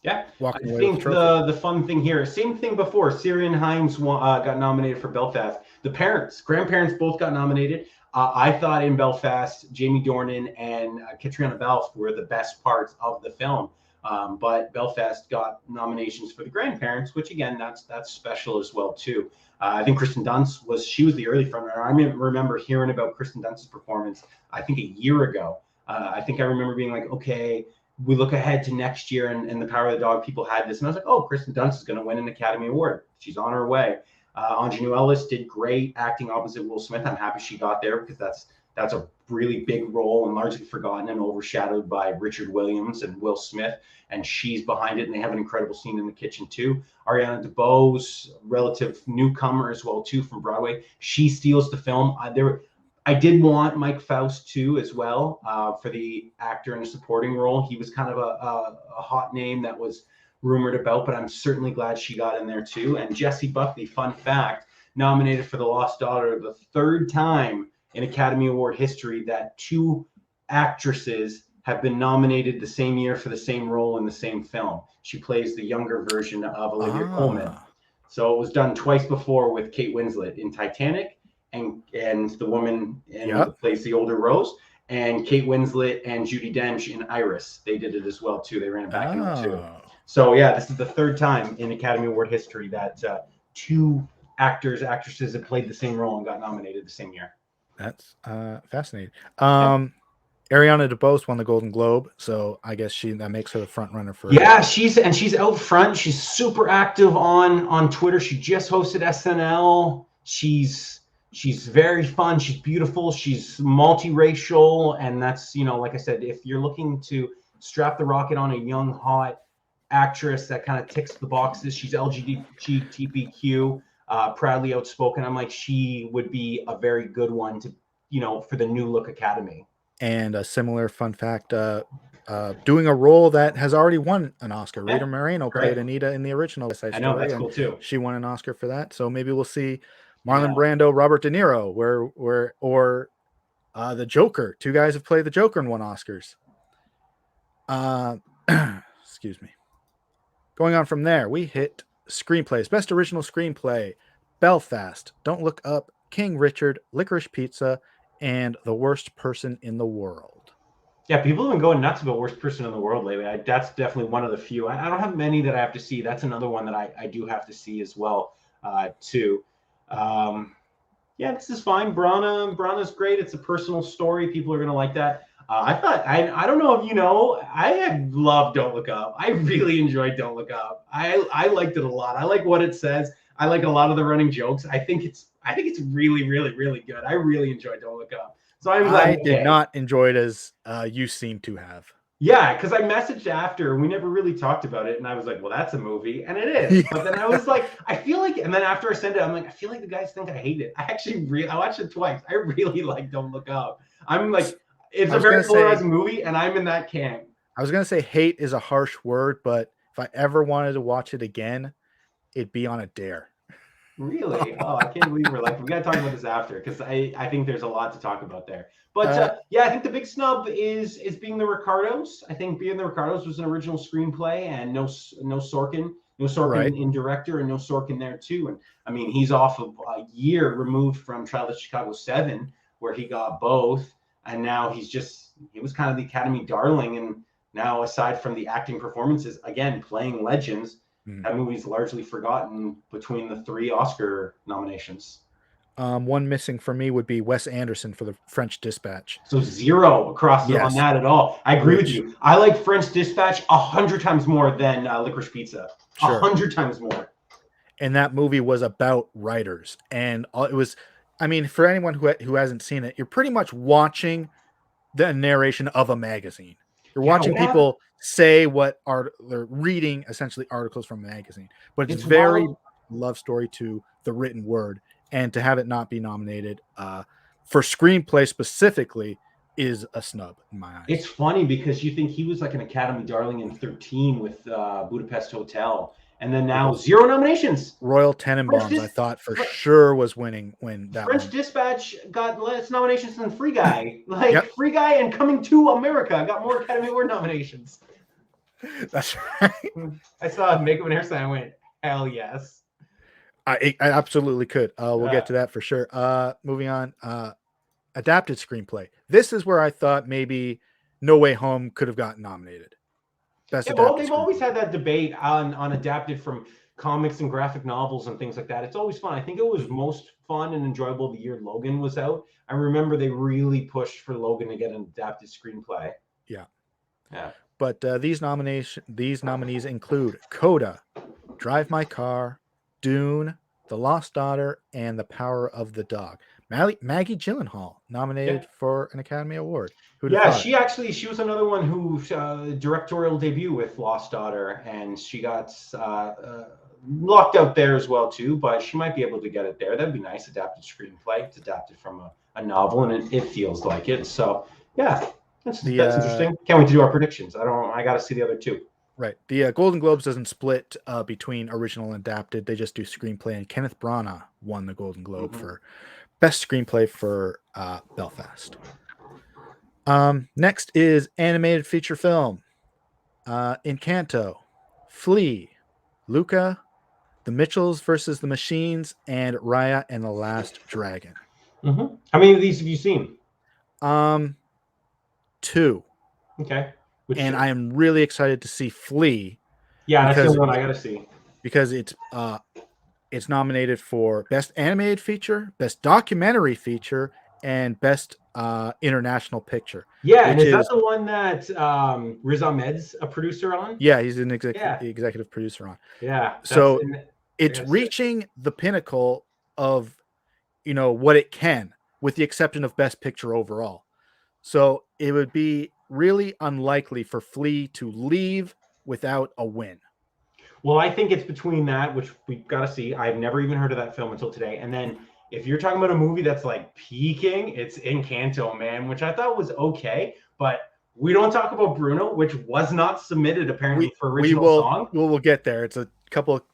S2: Yeah,
S1: Walking
S2: I
S1: away with
S2: think
S1: the trophy.
S2: the fun thing here, same thing before. Syrian Hines got nominated for Belfast. The grandparents both got nominated. I thought in Belfast, Jamie Dornan and Catriona Balfe were the best parts of the film. But Belfast got nominations for the grandparents, which again, that's special as well too. I think Kristen Dunst was the early frontrunner. I remember hearing about Kristen Dunst's performance, I think a year ago. I think I remember being like, okay, we look ahead to next year and the Power of the Dog people had this. And I was like, oh, Kristen Dunst is going to win an Academy Award. She's on her way. Ingenue Ellis did great acting opposite Will Smith. I'm happy she got there because that's a really big role and largely forgotten and overshadowed by Richard Williams and Will Smith. And she's behind it. And they have an incredible scene in the kitchen too. Ariana DeBose, relative newcomer as well too from Broadway. She steals the film. I did want Mike Faust too as well for the actor in a supporting role. He was kind of a hot name that was rumored about, but I'm certainly glad she got in there too. And Jessie Buckley, fun fact, nominated for The Lost Daughter, the third time in Academy Award history that two actresses have been nominated the same year for the same role in the same film. She plays the younger version of Olivia Colman. So it was done twice before with Kate Winslet in Titanic and the woman who plays the older Rose, and Kate Winslet and Judi Dench in Iris. They did it as well too. They ran it back in too. So yeah, this is the third time in Academy Award history that two actresses have played the same role and got nominated the same year.
S1: That's fascinating. Ariana DeBose won the Golden Globe, so I guess that makes her the front runner for.
S2: Yeah, she's out front. She's super active on Twitter. She just hosted SNL. She's very fun. She's beautiful. She's multiracial, and that's, like I said, if you're looking to strap the rocket on a young, hot actress that kind of ticks the boxes, she's LGBTQ, proudly outspoken. I'm like, she would be a very good one to, for the New Look Academy.
S1: And a similar fun fact, doing a role that has already won an Oscar. Rita Moreno played Anita in the original West Side Story.
S2: I know, that's cool too.
S1: She won an Oscar for that. So maybe we'll see Marlon Brando, Robert De Niro, or the Joker. Two guys have played the Joker and won Oscars. Excuse me. Going on from there, we hit screenplays. Best Original Screenplay: Belfast, Don't Look Up, King Richard, Licorice Pizza, and The Worst Person in the World.
S2: Yeah, people have been going nuts about Worst Person in the World lately. That's definitely one of the few. I don't have many that I have to see. That's another one that I do have to see as well, too. Yeah, this is fine. Brana's great. It's a personal story. People are going to like that. I don't know if you know, I love Don't Look Up. I really enjoyed Don't Look Up. I liked it a lot. I like what it says. I like a lot of the running jokes. I think it's really, really, really good. I really enjoyed Don't Look Up. So I'm glad.
S1: I did not enjoy it as you seem to have.
S2: Yeah, because I messaged after and we never really talked about it, and I was like, well, that's a movie, and it is. But then I was like, I feel like, and then after I sent it, I'm like, I feel like the guys think I hate it. I watched it twice. I really like Don't Look Up. I'm like, it's a very polarizing movie, and I'm in that camp.
S1: I was gonna say hate is a harsh word, but if I ever wanted to watch it again, it'd be on a dare.
S2: Really? Oh, I can't believe we got to talk about this after, because I think there's a lot to talk about there. But yeah, I think the big snub is Being the Ricardos. I think Being the Ricardos was an original screenplay, and no Sorkin in director, and no Sorkin there too. And I mean, he's off of a year removed from Trial of Chicago 7, where he got both, and now he was kind of the Academy darling, and now aside from the acting performances, again playing legends. That movie's largely forgotten between the 3 Oscar nominations.
S1: One missing for me would be Wes Anderson for The French Dispatch.
S2: So 0 across on that at all. I agree with you. I like French Dispatch 100 times more than Licorice Pizza. 100 times more.
S1: And that movie was about writers. And it was, I mean, for anyone who hasn't seen it, you're pretty much watching the narration of a magazine. You're watching people say what they're reading, essentially articles from a magazine, but it's very love story to the written word, and to have it not be nominated for screenplay specifically is a snub in my eyes.
S2: It's funny because you think he was like an Academy darling in 13 with Budapest Hotel, and then now 0 nominations.
S1: Royal Tenenbaums, I thought for sure was winning when that
S2: French Dispatch got less nominations than Free Guy. Free Guy and Coming to America got more Academy Award nominations.
S1: That's right.
S2: I saw Makeup and Hairstyle. I went, hell yes.
S1: I absolutely could. We'll get to that for sure. Moving on. Adapted screenplay. This is where I thought maybe No Way Home could have gotten nominated. Best
S2: Yeah, well,
S1: adapted
S2: they've always
S1: screenplay.
S2: had that debate on adapted from comics and graphic novels and things like that. It's always fun. I think it was most fun and enjoyable the year Logan was out. I remember they really pushed for Logan to get an adapted screenplay.
S1: Yeah.
S2: Yeah.
S1: But these nominees include Coda, Drive My Car, Dune, The Lost Daughter, and The Power of the Dog. Maggie Gyllenhaal nominated for an Academy Award. Who'd have
S2: Yeah,
S1: thought
S2: she was another one who directorial debut with Lost Daughter, and she got locked out there as well too. But she might be able to get it there. That'd be nice. Adapted screenplay. It's adapted from a novel, and it feels like it. So yeah, that's interesting. Can't wait to do our predictions. I got to see the other two.
S1: Right. The Golden Globes doesn't split between original and adapted. They just do screenplay, and Kenneth Branagh won the Golden Globe for best screenplay for Belfast. Next is animated feature film. Encanto, Flea, Luca, The Mitchells versus the Machines, and Raya and the Last Dragon.
S2: How many of these have you seen?
S1: 2.
S2: Okay.
S1: And I am really excited to see Flea.
S2: Yeah, that's the one I got to see.
S1: Because it's nominated for Best Animated Feature, Best Documentary Feature, and Best International Picture.
S2: Yeah, and is that the one that Riz Ahmed's a producer on?
S1: Yeah, he's an executive producer on.
S2: Yeah.
S1: So it's reaching the pinnacle of, what it can, with the exception of Best Picture overall. So it would be really unlikely for Flea to leave without a win.
S2: Well, I think it's between that, which we've got to see. I've never even heard of that film until today. And then if you're talking about a movie that's like peaking, it's Encanto, man, which I thought was okay. But we don't talk about Bruno, which was not submitted apparently for original song.
S1: We'll get there. It's a couple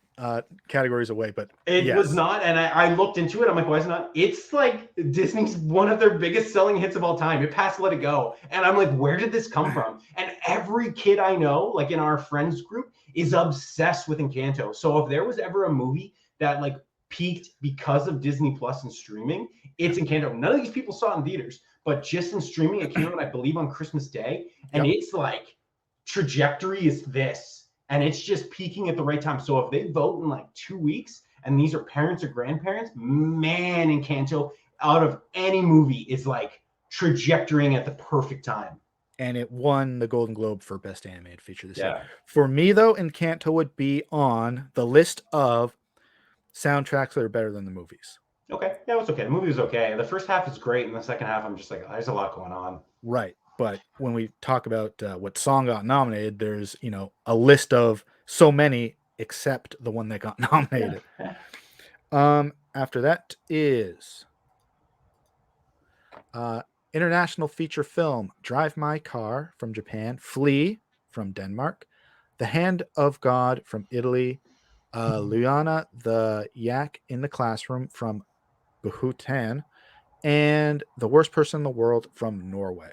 S1: categories away, but
S2: it was not. And I looked into it. I'm like, why is it not? It's like Disney's one of their biggest selling hits of all time. It passed Let It Go. And I'm like, where did this come from? And every kid I know, like in our friends group, is obsessed with Encanto. So if there was ever a movie that like peaked because of Disney Plus and streaming, it's Encanto. None of these people saw it in theaters, but just in streaming, it came out, I believe, on Christmas Day. And it's like, trajectory is this. And it's just peaking at the right time. So if they vote in like 2 weeks, and these are parents or grandparents, man, Encanto, out of any movie, is like trajectorying at the perfect time.
S1: And it won the Golden Globe for Best Animated Feature this year. For me, though, Encanto would be on the list of soundtracks that are better than the movies.
S2: Okay. Yeah, it was okay. The movie was okay. The first half is great, and the second half, I'm just like, there's a lot going on.
S1: Right. But when we talk about what song got nominated, there's, a list of so many except the one that got nominated. After that is international feature film, Drive My Car from Japan, Flea from Denmark, The Hand of God from Italy, Liana the Yak in the Classroom from Bhutan, and The Worst Person in the World from Norway.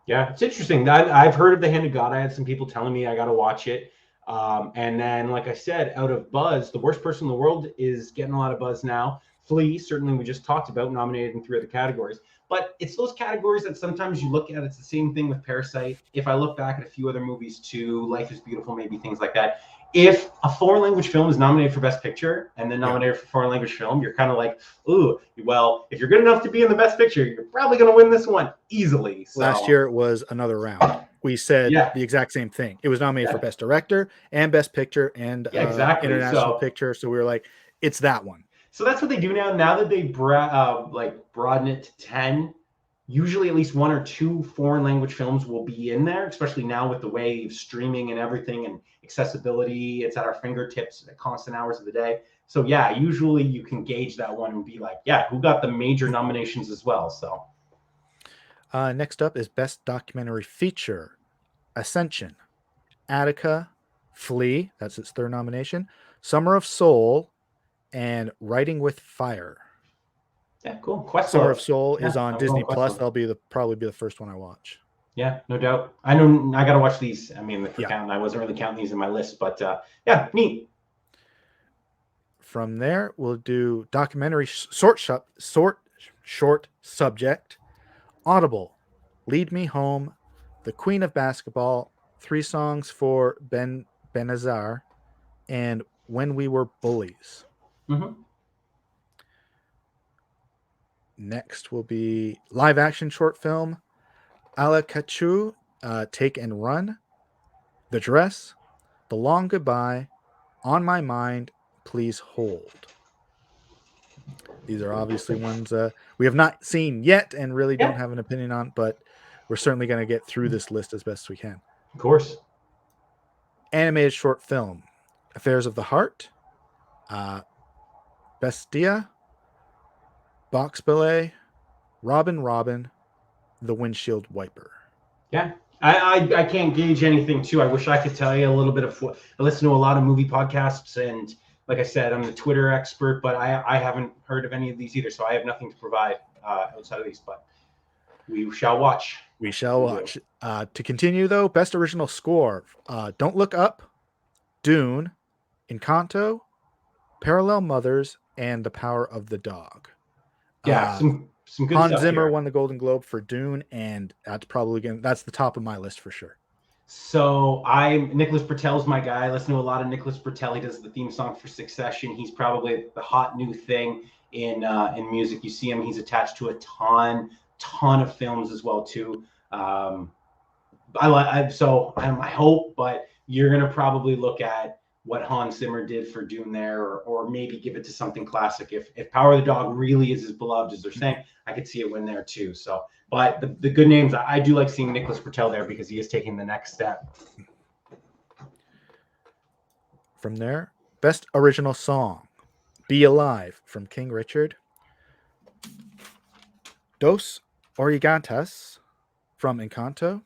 S2: Yeah, it's interesting. I've heard of The Hand of God. I had some people telling me I got to watch it. And then, like I said, out of buzz, The Worst Person in the World is getting a lot of buzz now. Flea, certainly we just talked about, nominated in 3 other categories. But it's those categories that sometimes you look at. It's the same thing with Parasite. If I look back at a few other movies too, Life is Beautiful, maybe things like that. If a foreign language film is nominated for Best Picture and then nominated for foreign language film, you're kind of like, ooh, well, if you're good enough to be in the Best Picture, you're probably going to win this one easily. So.
S1: Last year it was another round. We said the exact same thing. It was nominated for Best Director and Best Picture and International Picture. So we were like, it's that one.
S2: So that's what they do now. Now that they broaden it to 10, usually at least 1 or 2 foreign language films will be in there, especially now with the way of streaming and everything and accessibility. It's at our fingertips at constant hours of the day. So yeah, usually you can gauge that one and be like, yeah, who got the major nominations as well. So
S1: next up is Best Documentary Feature, Ascension, Attica, Flea, that's its 3rd nomination, Summer of Soul, and Writing with Fire.
S2: Yeah, cool.
S1: Summer of Soul is on Disney Plus. That'll be probably be the first one I watch.
S2: Yeah, no doubt. I know I got to watch these. I mean, for
S1: Yeah.
S2: counting, I wasn't really counting these in my list, but yeah, neat.
S1: From there, we'll do documentary short subject, Audible, Lead Me Home, The Queen of Basketball, 3 songs for Ben Benazar, and When We Were Bullies.
S2: Mm-hmm.
S1: Next will be live action short film, Ala Kachu, Take and Run, The Dress, The Long Goodbye, On My Mind, Please Hold. These are obviously ones we have not seen yet and really don't
S2: Yeah,
S1: have an opinion on, but we're certainly going to get through this list as best we can.
S2: of course.
S1: Animated short film, Affairs of the Heart, Bestia, Box Ballet, Robin, The Windshield Wiper.
S2: Yeah. I can't gauge anything too. I wish I could tell you a little bit of what I listen to a lot of movie podcasts, and like I said, I'm the Twitter expert, but I haven't heard of any of these either, so I have nothing to provide outside of these. But we shall watch.
S1: We shall watch. To continue, though, best original score: Don't Look Up, Dune, Encanto, Parallel Mothers, and The Power of the Dog.
S2: Yeah, some good
S1: Hans
S2: stuff
S1: Zimmer
S2: here.
S1: won the Golden Globe for Dune, and that's probably that's the top of my list for sure.
S2: So Nicholas Britell's my guy. I listen to a lot of Nicholas Britell. He does the theme song for Succession. He's probably the hot new thing in music. You see him. He's attached to a ton of films as well too. I hope, but you're gonna probably look at what Hans Zimmer did for Dune there, or maybe give it to something classic. If Power of the Dog really is as beloved as they're saying, I could see it win there too. So, but the good names, I do like seeing Nicholas Britell there because he is taking the next step.
S1: From there, best original song, Be Alive from King Richard, Dos Origantas from Encanto,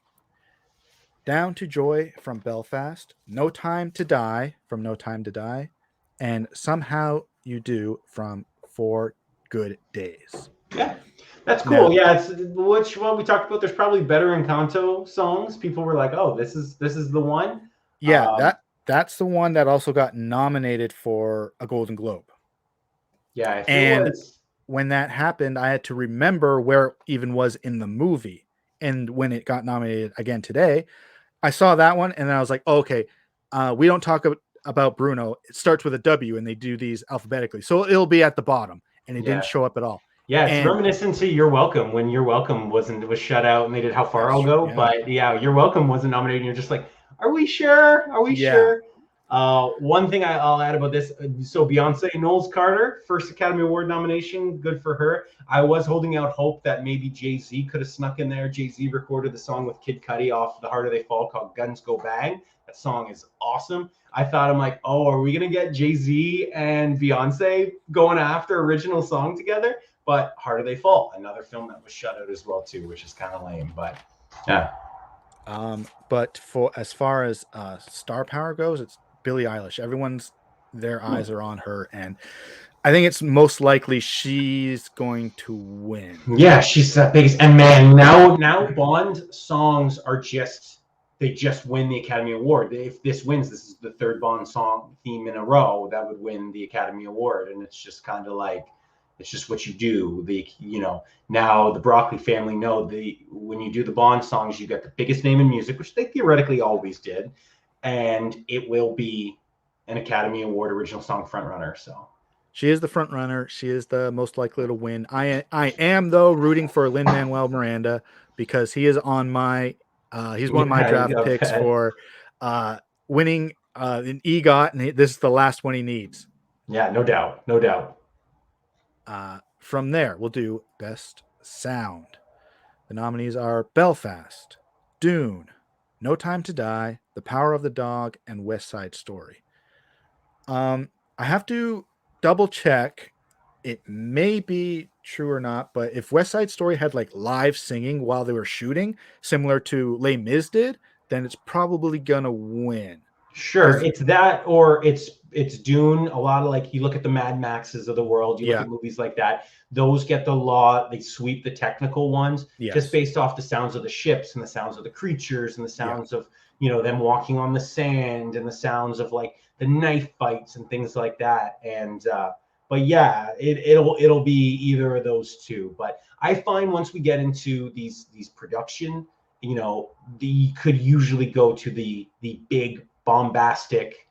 S1: Down to Joy from Belfast, No Time to Die from No Time to Die, and Somehow You Do from 4 Good Days.
S2: Yeah, that's
S1: Now,
S2: cool. Yeah, it's which one we talked about. There's probably better Encanto songs. People were like, "Oh, this is the one."
S1: yeah, that's the one that also got nominated for a Golden Globe.
S2: Yeah, if it
S1: And
S2: was,
S1: when that happened, I had to remember where it even was in the movie. And when it got nominated again today, I saw that one and then I was like, oh, okay, we don't talk about Bruno. It starts with a W and they do these alphabetically. So it'll be at the bottom. And it didn't
S2: yeah,
S1: show up at all.
S2: yeah, it's
S1: And
S2: reminiscent to "You're Welcome" when "You're Welcome" was shut out and they did "How Far
S1: that's
S2: I'll
S1: true.
S2: Go,"
S1: Yeah.
S2: but yeah, "You're Welcome" wasn't nominated. And you're just like, "Are we sure? Are we
S1: Yeah.
S2: sure?" One thing I'll add about this, so Beyonce Knowles Carter, first Academy Award nomination, good for her. I was holding out hope that maybe Jay-Z could have snuck in there. Jay-Z recorded the song with Kid Cudi off "The Harder They Fall" called "Guns Go Bang." That song is awesome. I'm like, oh, are we gonna get Jay-Z and Beyonce going after original song together? But "Harder They Fall," another film that was shut out as well too, which is kind of lame. But yeah.
S1: But for as far as star power goes, it's Billie Eilish. Their eyes are on her, and I think it's most likely she's going to win.
S2: Yeah, she's the biggest. And man, now Bond songs are they just win the Academy Award. If this wins, this is the third Bond song theme in a row that would win the Academy Award, and it's just kind of like it's just what you do. Now the Broccoli family know when you do the Bond songs, you get the biggest name in music, which they theoretically always did, and it will be an Academy Award original song frontrunner. So.
S1: She is the front runner. She is the most likely to win. I am though rooting for Lin-Manuel Miranda because he is on my he's one of my draft picks for winning an EGOT, and this is the last one he needs.
S2: Yeah, no doubt, no doubt.
S1: From there, we'll do best sound. The nominees are Belfast, Dune, No Time to Die, The Power of the Dog, and West Side Story. I have to double check. It may be true or not, but if West Side Story had like live singing while they were shooting, similar to Les Mis did, then it's probably gonna win.
S2: Sure, it's that, or it's Dune. A lot of, like, you look at the Mad Maxes of the world, you look
S1: Yeah.
S2: at movies like that. Those get the law. They sweep the technical ones just
S1: Yes.
S2: based off the sounds of the ships and the sounds of the creatures and the
S1: Yeah.
S2: sounds of, you know, them walking on the sand and the sounds of, like, the knife fights and things like that. And but yeah, it'll be either of those two. But I find once we get into these production, you know, the could usually go to the big bombastic,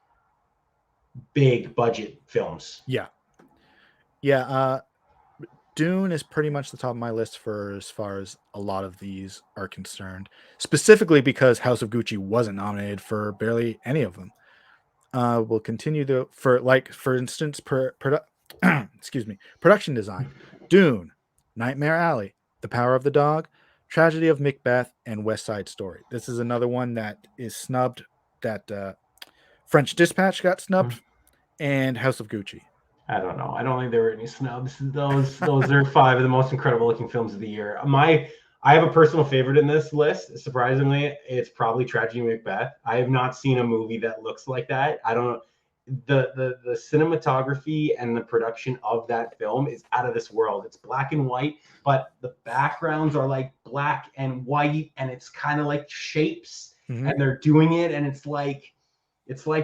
S2: big budget films.
S1: Yeah. Yeah. Dune is pretty much the top of my list for as far as a lot of these are concerned, specifically because House of Gucci wasn't nominated for barely any of them. We'll continue to, for instance, excuse me, production design: Dune, Nightmare Alley, The Power of the Dog, Tragedy of Macbeth, and West Side Story. This is another one that is snubbed. That French Dispatch got snubbed, and House of Gucci.
S2: I don't know. I don't think there were any snubs. Those are five of the most incredible looking films of the year. I have a personal favorite in this list. Surprisingly, it's probably Tragedy of Macbeth. I have not seen a movie that looks like that. I don't. The cinematography and the production of that film is out of this world. It's black and white, but the backgrounds are like black and white, and it's kind of like shapes,
S1: Mhm.
S2: and they're doing it, and it's like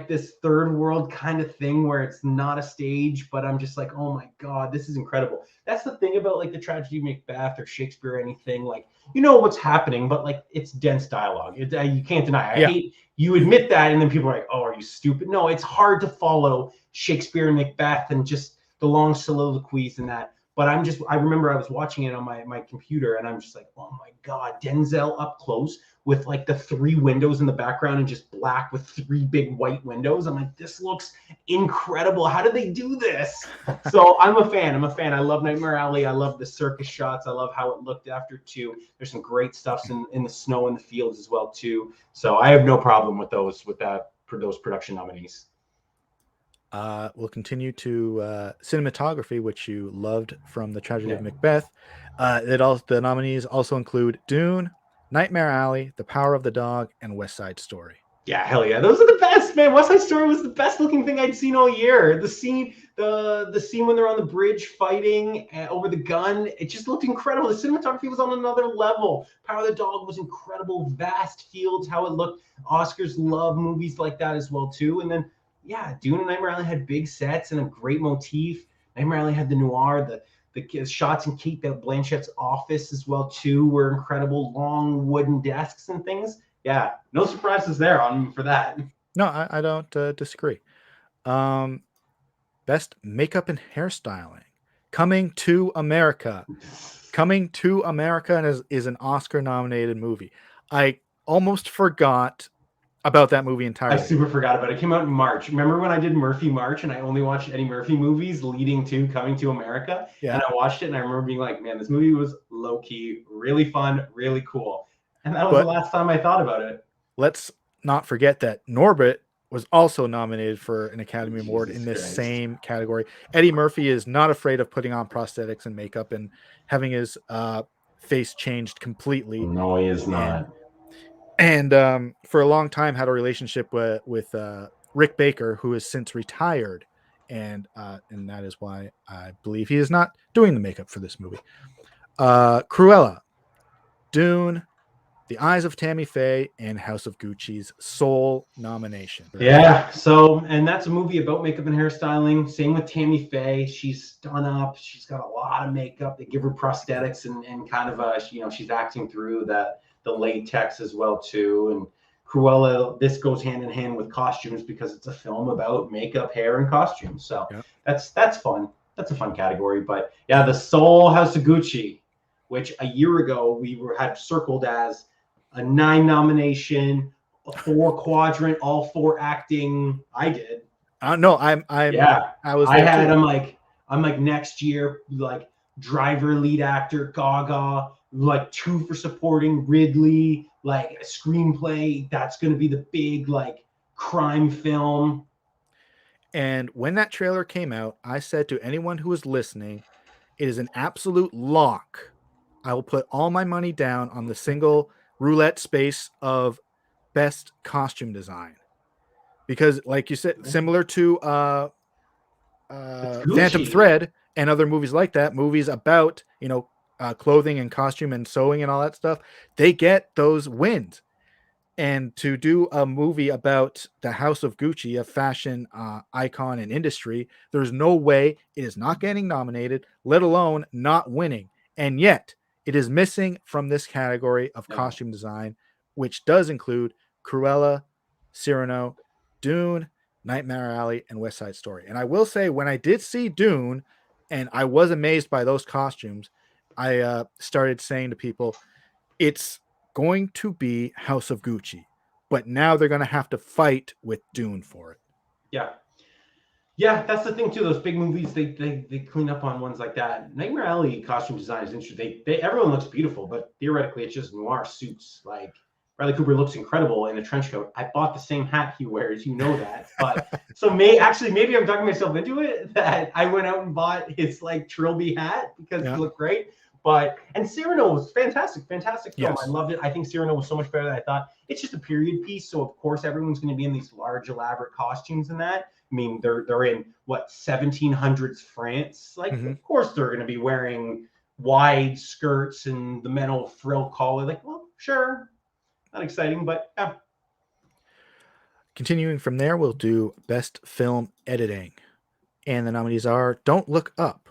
S2: this third world kind of thing where it's not a stage, but I'm just like, oh my God, this is incredible. That's the thing about, like, the Tragedy of Macbeth or Shakespeare or anything. Like, you know what's happening, but, like, it's dense dialogue. You can't deny it. I hate you admit that, and then people are like, oh, are you stupid? No, it's hard to follow Shakespeare and Macbeth and just the long soliloquies and that. But I remember I was watching it on my computer, and I'm just like, oh my God, Denzel up close with, like, the three windows in the background and just black with three big white windows. I'm like, this looks incredible. How did they do this? So I'm a fan. I love Nightmare Alley. I love the circus shots. I love how it looked after 2. There's some great stuff in the snow in the fields as well too. So I have no problem with those production nominees.
S1: We'll continue to cinematography, which you loved from the Tragedy of Macbeth. The nominees also include Dune, Nightmare Alley, The Power of the Dog, and West Side Story.
S2: Yeah, hell yeah. Those are the best, man. West Side Story was the best looking thing I'd seen all year. The scene when they're on the bridge fighting over the gun, it just looked incredible. The cinematography was on another level. Power of the Dog was incredible. Vast fields, how it looked. Oscars love movies like that as well too. And then, yeah, Dune and Nightmare Alley had big sets and a great motif. Nightmare Alley had the noir, the shots in Kate Blanchett's office as well too were incredible. Long wooden desks and things. Yeah, no surprises there for that.
S1: No, I don't disagree. Best makeup and hairstyling. Coming to America. Coming to America is an Oscar-nominated movie. I almost forgot about that movie entirely.
S2: I super forgot about it. It came out in March. Remember when I did Murphy March and I only watched Eddie Murphy movies leading to Coming to America?
S1: Yeah.
S2: And I watched it and I remember being like, man, this movie was low-key, really fun, really cool. And that was the last time I thought about it.
S1: Let's not forget that Norbit was also nominated for an Academy Award in this same category. Eddie Murphy is not afraid of putting on prosthetics and makeup and having his face changed completely.
S2: No, he is not.
S1: And for a long time had a relationship with Rick Baker, who has since retired. And that is why I believe he is not doing the makeup for this movie. Cruella, Dune, The Eyes of Tammy Faye, and House of Gucci's sole nomination.
S2: Yeah, so, and that's a movie about makeup and hairstyling. Same with Tammy Faye. She's done up. She's got a lot of makeup. They give her prosthetics and kind of she's acting through the latex as well too. And Cruella, this goes hand in hand with costumes because it's a film about makeup, hair, and costumes. So that's fun. That's a fun category. But yeah, the sole House of Gucci, which a year ago we had circled as a 9 nomination, a 4 quadrant, all 4 acting. I did.
S1: No, I had.
S2: I'm like next year, like driver, lead actor, Gaga, like 2 for supporting, Ridley, like a screenplay. That's going to be the big, like, crime film.
S1: And when that trailer came out, I said to anyone who was listening, it is an absolute lock. I will put all my money down on the single roulette space of best costume design, because, like you said, similar to
S2: It's
S1: Phantom
S2: Gucci.
S1: Thread and other movies like that, movies about clothing and costume and sewing and all that stuff, they get those wins. And to do a movie about the House of Gucci, a fashion icon and industry, there's no way it is not getting nominated, let alone not winning. And yet, it is missing from this category of costume design, which does include Cruella, Cyrano, Dune, Nightmare Alley, and West Side Story. And I will say, when I did see Dune, and I was amazed by those costumes, I started saying to people, it's going to be House of Gucci, but now they're going to have to fight with Dune for it.
S2: Yeah, that's the thing too. Those big movies, they clean up on ones like that. Nightmare Alley costume design is interesting. Everyone looks beautiful, but theoretically, it's just noir suits. Like Bradley Cooper looks incredible in a trench coat. I bought the same hat he wears, you know that. But so maybe I'm talking myself into it, that I went out and bought his like Trilby hat because he looked great. And Cyrano was fantastic film. Yes. I loved it. I think Cyrano was so much better than I thought. It's just a period piece, so of course everyone's going to be in these large, elaborate costumes in that. I mean, they're in what 1700s France. Like, of course they're going to be wearing wide skirts and the metal frill collar. Like, well, sure, not exciting, but yeah.
S1: Continuing from there, we'll do Best Film Editing, and the nominees are Don't Look Up,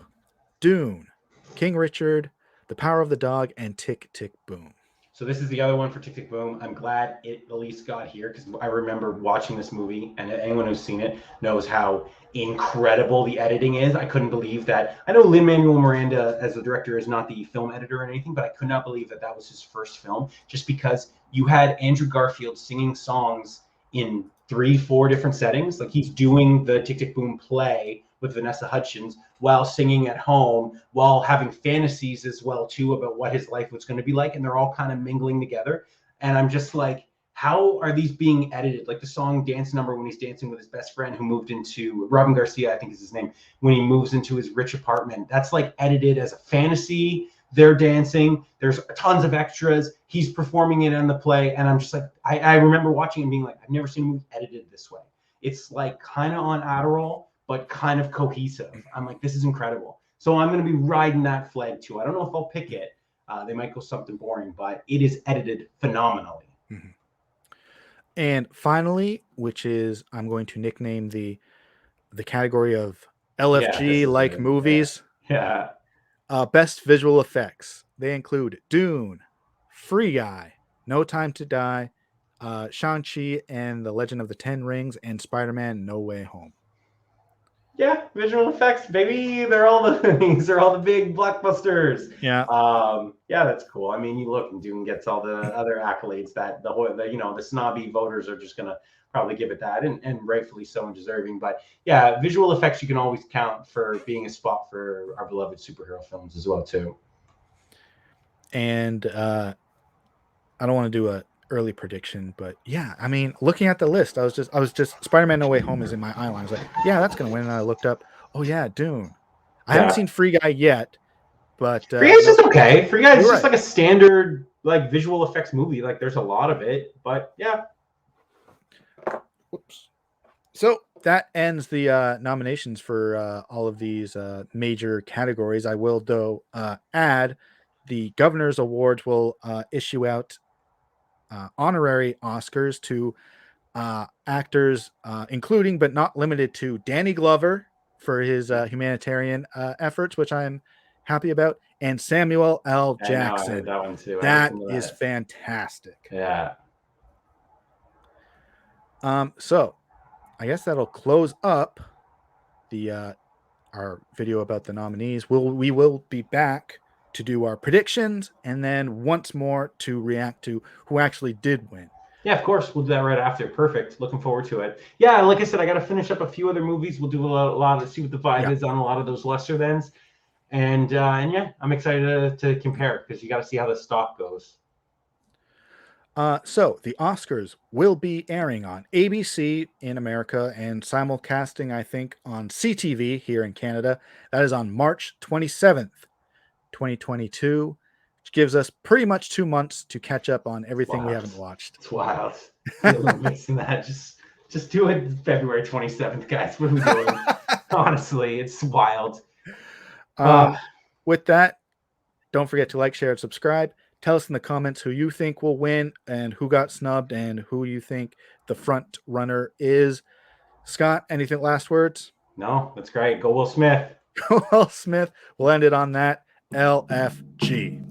S1: Dune, King Richard, The Power of the Dog, and Tick, Tick, Boom.
S2: So this is the other one for Tick, Tick, Boom. I'm glad it at least got here because I remember watching this movie, and anyone who's seen it knows how incredible the editing is. I couldn't believe that. I know Lin-Manuel Miranda, as the director, is not the film editor or anything, but I could not believe that was his first film, just because you had Andrew Garfield singing songs in 3-4 different settings. Like, he's doing the Tick, Tick, Boom play with Vanessa Hudgens while singing at home, while having fantasies as well too about what his life was going to be like, and they're all kind of mingling together. And I'm just like, how are these being edited? Like the song Dance Number, when he's dancing with his best friend who moved into, Robin Garcia I think is his name, when he moves into his rich apartment, that's like edited as a fantasy. They're dancing, there's tons of extras, he's performing it in the play, and I'm just like, I remember watching and being like, I've never seen a movie edited this way. It's like kind of on Adderall, but kind of cohesive. I'm like, this is incredible. So I'm going to be riding that flag too. I don't know if I'll pick it. They might go something boring, but it is edited phenomenally.
S1: And finally, which is, I'm going to nickname the category of LFG-like movies.
S2: Yeah.
S1: Best visual effects. They include Dune, Free Guy, No Time to Die, Shang-Chi and the Legend of the Ten Rings, and Spider-Man No Way Home.
S2: Yeah, visual effects, baby. They're all the things. They're all the big blockbusters.
S1: Yeah.
S2: Yeah, that's cool. I mean, you look and Dune gets all the other accolades that the snobby voters are just gonna probably give it that, and rightfully so and deserving. But yeah, visual effects you can always count for being a spot for our beloved superhero films as well too.
S1: And I don't want to do a early prediction, but yeah, I mean, looking at the list, I was just Spider-Man No Way Home is in my eye line. I was like, yeah, that's gonna win. And I looked up, oh yeah, Dune. I haven't seen Free Guy yet, but
S2: Free Guy's just okay. Free Guy is just like a standard like visual effects movie. Like, there's a lot of it, but yeah.
S1: Whoops. So that ends the nominations for all of these major categories. I will, though, add the Governor's Awards will issue out honorary Oscars to actors, including but not limited to Danny Glover for his humanitarian efforts, which I'm happy about, and Samuel L. Jackson.
S2: I heard that one too.
S1: That is fantastic.
S2: Yeah.
S1: So I guess that'll close up the our video about the nominees. We will be back to do our predictions and then once more to react to who actually did win.
S2: Yeah, of course. We'll do that right after. Perfect. Looking forward to it. Yeah, like I said, I got to finish up a few other movies. We'll do a lot of see what the vibe is on a lot of those lesser thens. And yeah, I'm excited to compare because you got to see how the stock goes.
S1: So the Oscars will be airing on ABC in America and simulcasting, I think, on CTV here in Canada. That is on March 27th, 2022, which gives us pretty much 2 months to catch up on everything we haven't watched.
S2: It's wild. Missing that. Just Just do it February 27th, guys. What are we doing? Honestly, it's wild.
S1: With that, don't forget to like, share, and subscribe. Tell us in the comments who you think will win and who got snubbed and who you think the front runner is. Scott, anything last words?
S2: No, that's great. Go Will Smith.
S1: Will Smith. We'll end it on that. LFG.